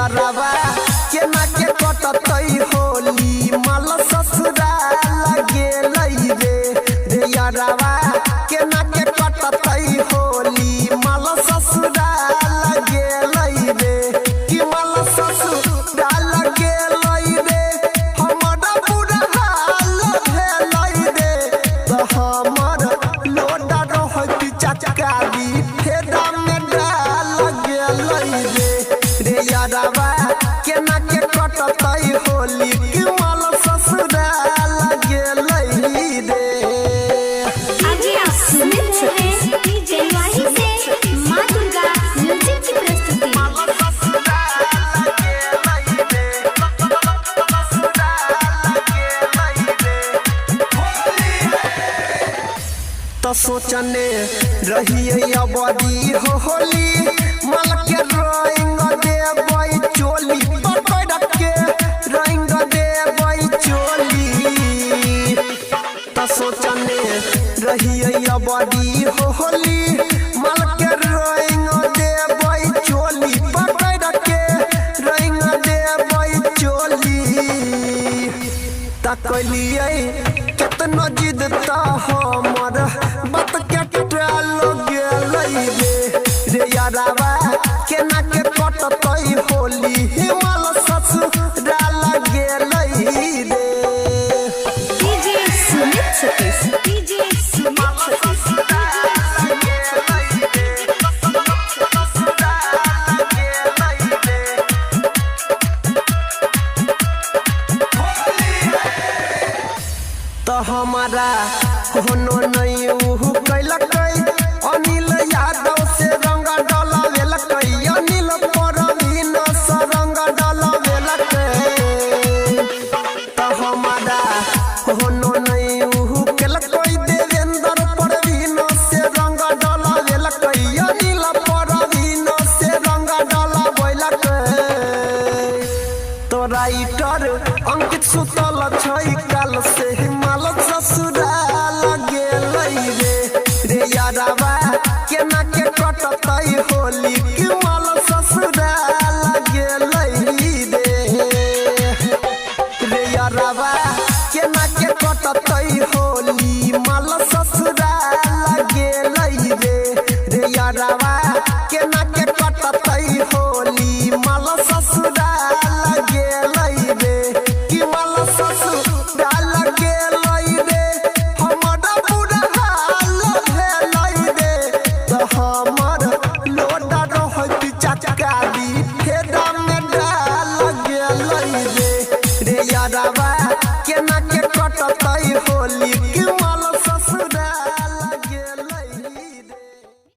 यारवा के ना के कटतई होली माल ससुराल गेलई रे यारवा के ना के कटतई होली माल ससुराल गेलई रे कि माल ससुराल गेलई रे हमर बुरा हाल भेलई रे तो हमर लोडा रहत चचकारी फेदा में डाल गेलई रे यारवा के ना के कटतई होली कि माल ससुराल गेलई रे। अभी आप सुन रहे हैं डीजे वाही से मां दुर्गा म्यूजिक की प्रस्तुति। तो सोचने रहिए अबदी होली माल के रंग देबई चोली पकड़ के रंग देबई चोली तो सोचने रहिए अबदी होली माल के रंग देबई चोली पकड़ के रंग देबई चोली तकलिए कितना जिद ता हमर बात के टल गेलई रे यारवा के ना के कटतई होली हिमाल ससुराल गेलई रे। डीजे सुमित सतीश डीजे सुमित सतीश तो हमारा होनो नहीं उहु कैलकै अनिल यादव से रंग डलवेलकै अनिल परवीन से रंग डलवेलकै तो हमारा होनो नहीं उहु कैलकै देवेंद्र परवीन से रंग डलवेलकै अनिल परवीन से रंग डलवेलकै तो राइटर अंकित सुतल छै काल से